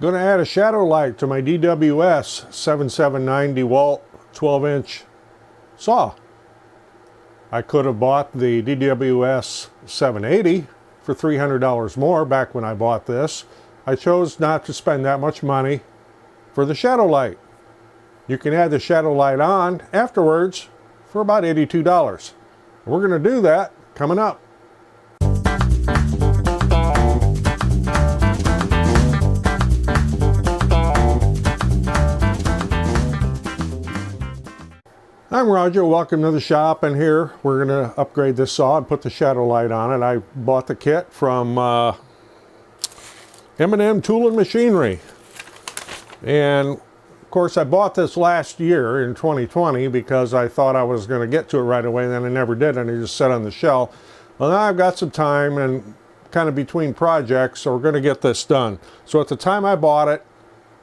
going to add a shadow light to my DWS779 DeWalt 12-inch saw. I could have bought the DWS780 for $300 more back when I bought this. I chose not to spend that much money for the shadow light. You can add the shadow light on afterwards for about $82. We're going to do that coming up. I'm Roger, welcome to the shop, and here we're going to upgrade this saw and put the shadow light on it. I bought the kit from M&M Tool and Machinery, and of course I bought this last year in 2020 because I thought I was going to get to it right away, and then I never did, and it just sat on the shelf. Well, now I've got some time and kind of between projects, so we're going to get this done. So at the time I bought it,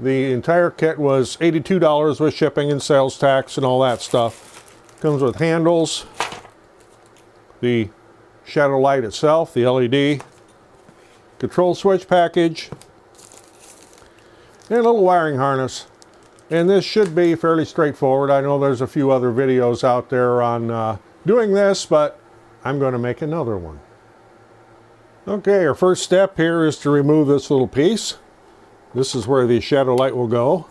the entire kit was $82 with shipping and sales tax and all that stuff. Comes with handles, the shadow light itself, the LED, control switch package, and a little wiring harness. And this should be fairly straightforward. I know there's a few other videos out there on doing this, but I'm going to make another one. Okay, our first step here is to remove this little piece. This is where the shadow light will go.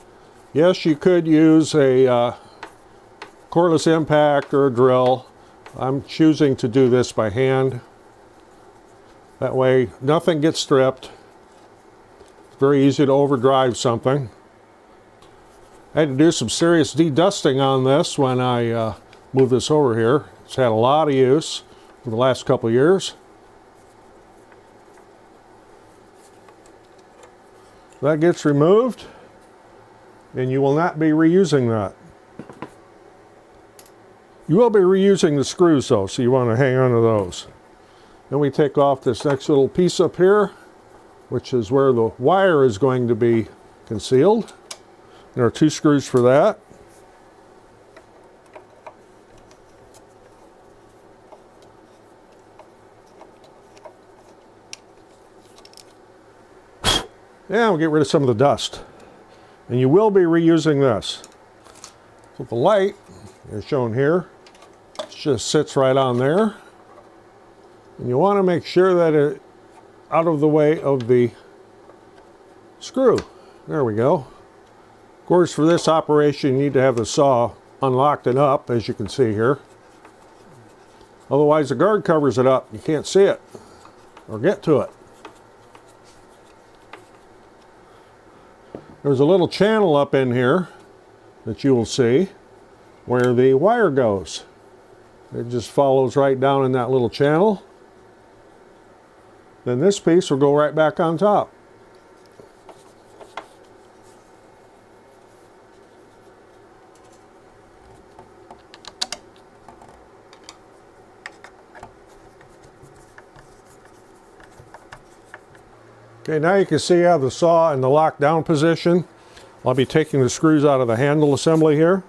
Yes, you could use a cordless impact or a drill. I'm choosing to do this by hand. That way nothing gets stripped. It's very easy to overdrive something. I had to do some serious de-dusting on this when I moved this over here. It's had a lot of use for the last couple of years. That gets removed, and you will not be reusing that. You will be reusing the screws though, so you want to hang on to those. Then we take off this next little piece up here, which is where the wire is going to be concealed. There are 2 screws for that. Yeah, we'll get rid of some of the dust. And you will be reusing this. So the light is shown here. It just sits right on there. And you want to make sure that it's out of the way of the screw. There we go. Of course, for this operation, you need to have the saw unlocked and up, as you can see here. Otherwise, the guard covers it up. You can't see it or get to it. There's a little channel up in here that you will see where the wire goes. It just follows right down in that little channel. Then this piece will go right back on top. Okay, now you can see I have the saw in the lockdown position. I'll be taking the screws out of the handle assembly here.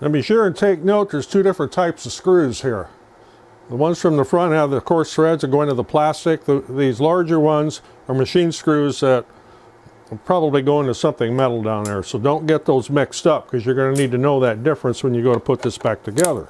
And be sure and take note, there's 2 different types of screws here. The ones from the front have the coarse threads that go into the plastic. These larger ones are machine screws that will probably go into something metal down there. So don't get those mixed up, because you're going to need to know that difference when you go to put this back together.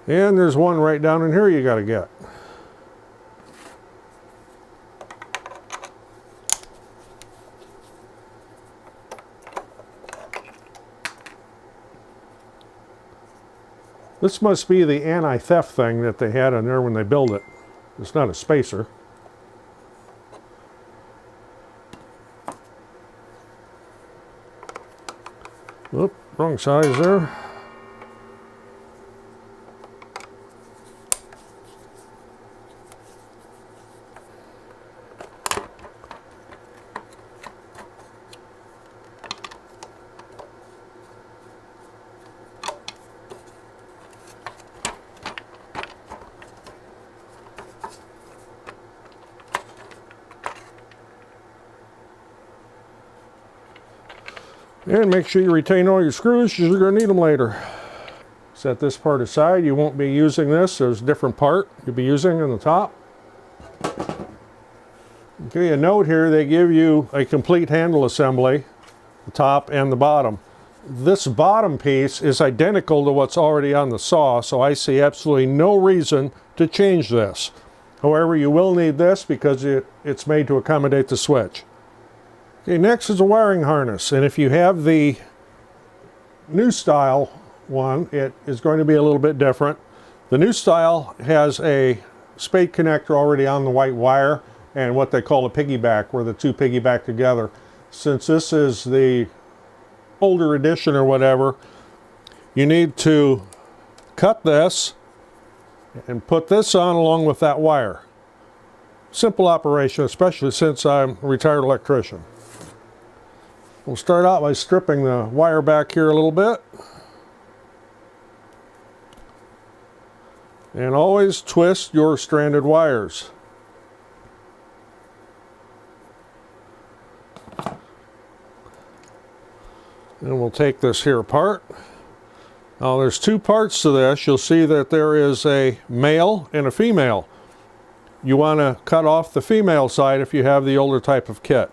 And there's one right down in here you got to get. This must be the anti-theft thing that they had in there when they built it. It's not a spacer. Oop, wrong size there. And make sure you retain all your screws because you're going to need them later. Set this part aside. You won't be using this. There's a different part you'll be using on the top. Okay, a note here, they give you a complete handle assembly, the top and the bottom. This bottom piece is identical to what's already on the saw, so I see absolutely no reason to change this. However, you will need this because it's made to accommodate the switch. Okay, next is a wiring harness, and if you have the new style one, it is going to be a little bit different. The new style has a spade connector already on the white wire and what they call a piggyback, where the two piggyback together. Since this is the older edition or whatever, you need to cut this and put this on along with that wire. Simple operation, especially since I'm a retired electrician. We'll start out by stripping the wire back here a little bit. And always twist your stranded wires. And we'll take this here apart. Now there's two parts to this. You'll see that there is a male and a female. You want to cut off the female side if you have the older type of kit.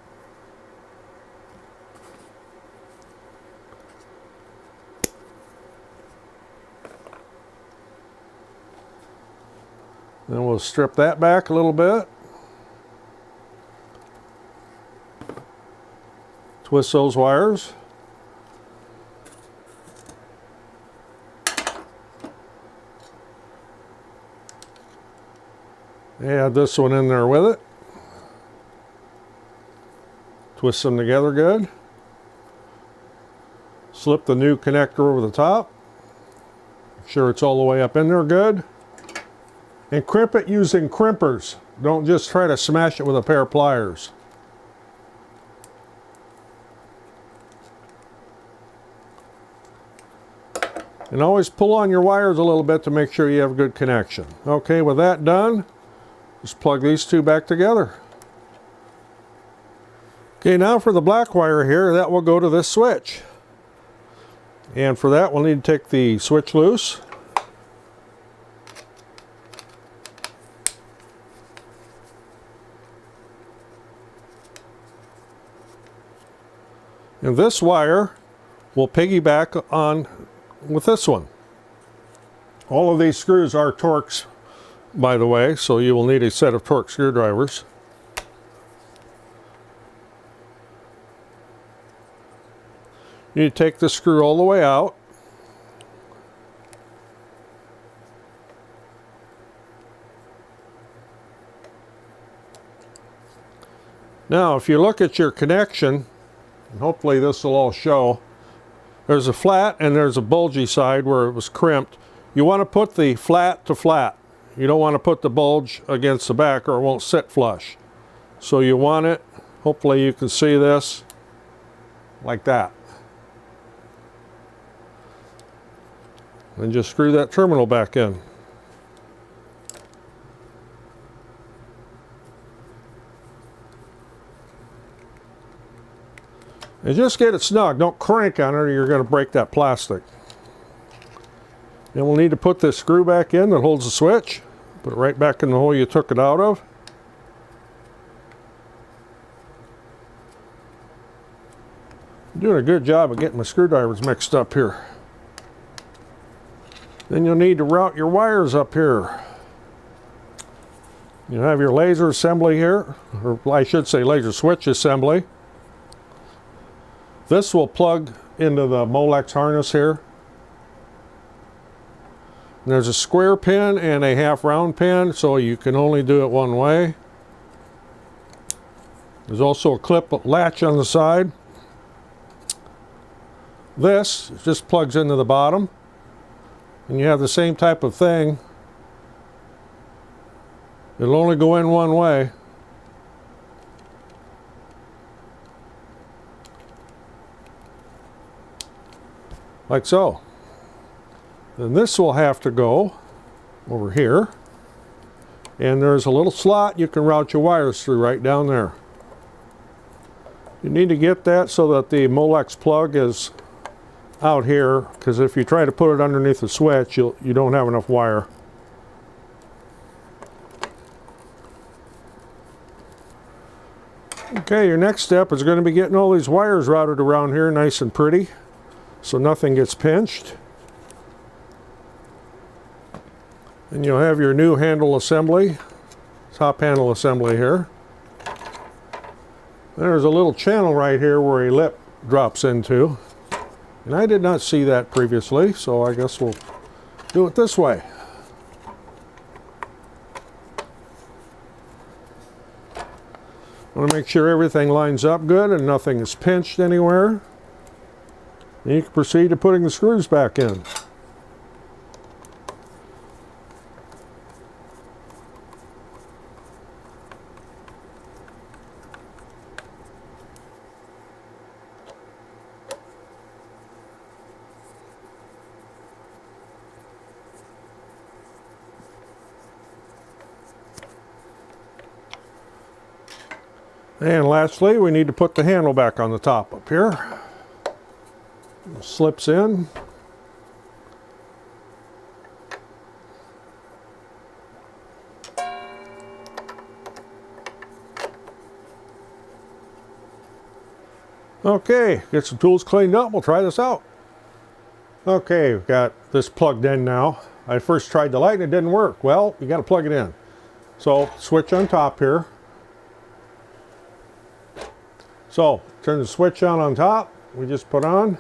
Then we'll strip that back a little bit. Twist those wires. Add this one in there with it. Twist them together good. Slip the new connector over the top. Make sure it's all the way up in there good. And crimp it using crimpers. Don't just try to smash it with a pair of pliers. And always pull on your wires a little bit to make sure you have a good connection. Okay, with that done, just plug these two back together. Okay, now for the black wire here, that will go to this switch. And for that, we'll need to take the switch loose. And this wire will piggyback on with this one. All of these screws are Torx, by the way, so you will need a set of Torx screwdrivers. You need to take the screw all the way out. Now, if you look at your connection, and hopefully this will all show, there's a flat and there's a bulgy side where it was crimped. You want to put the flat to flat. You don't want to put the bulge against the back or it won't sit flush. So you want it, hopefully you can see this, like that. And just screw that terminal back in. And just get it snug. Don't crank on it or you're going to break that plastic. Then we'll need to put this screw back in that holds the switch. Put it right back in the hole you took it out of. I'm doing a good job of getting my screwdrivers mixed up here. Then you'll need to route your wires up here. You have your laser assembly here, or I should say laser switch assembly. This will plug into the Molex harness here. And there's a square pin and a half round pin, so you can only do it one way. There's also a clip latch on the side. This just plugs into the bottom. And you have the same type of thing. It'll only go in one way. Like so. Then this will have to go over here. And there's a little slot you can route your wires through right down there. You need to get that so that the Molex plug is out here, because if you try to put it underneath the switch, you don't have enough wire. Okay, your next step is going to be getting all these wires routed around here nice and pretty so nothing gets pinched. And you'll have your new handle assembly, top handle assembly here. There's a little channel right here where a lip drops into. And I did not see that previously, so I guess we'll do it this way. I want to make sure everything lines up good and nothing is pinched anywhere. And you can proceed to putting the screws back in. And lastly, we need to put the handle back on the top up here. It slips in. Okay, get some tools cleaned up. We'll try this out. Okay, we've got this plugged in now. I first tried the light and it didn't work. Well, you got to plug it in. So, switch on top here. So, turn the switch on top, we just put on.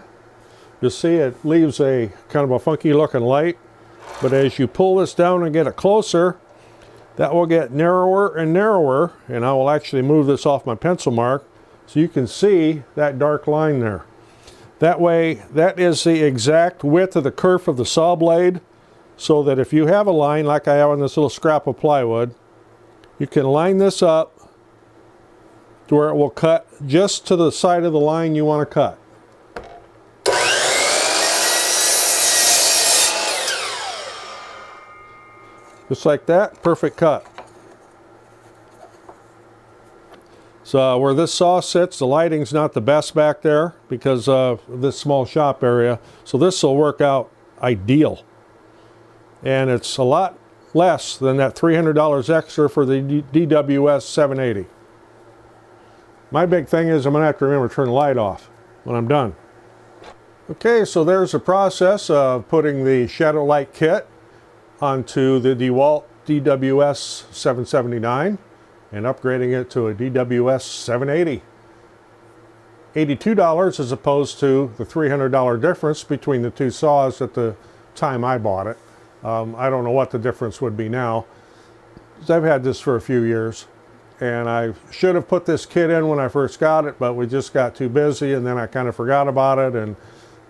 You'll see it leaves a kind of a funky looking light, but as you pull this down and get it closer, that will get narrower and narrower, and I will actually move this off my pencil mark so you can see that dark line there. That way, that is the exact width of the kerf of the saw blade, so that if you have a line like I have on this little scrap of plywood, you can line this up to where it will cut just to the side of the line you want to cut. Just like that, perfect cut. So where this saw sits, the lighting's not the best back there because of this small shop area. So this will work out ideal. And it's a lot less than that $300 extra for the DWS780. My big thing is I'm going to have to remember to turn the light off when I'm done. Okay, so there's the process of putting the shadow light kit onto the DeWalt DWS779 and upgrading it to a DWS780. $82 as opposed to the $300 difference between the two saws at the time I bought it. I don't know what the difference would be now, because I've had this for a few years. And I should have put this kit in when I first got it, but we just got too busy and then I kind of forgot about it. And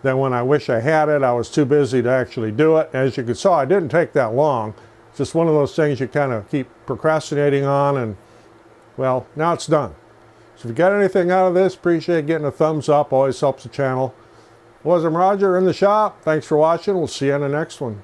then when I wish I had it, I was too busy to actually do it. As you can see, it didn't take that long. It's just one of those things you kind of keep procrastinating on, and well, now it's done. So if you got anything out of this, appreciate getting a thumbs up. Always helps the channel. I'm Roger in the shop. Thanks for watching. We'll see you in the next one.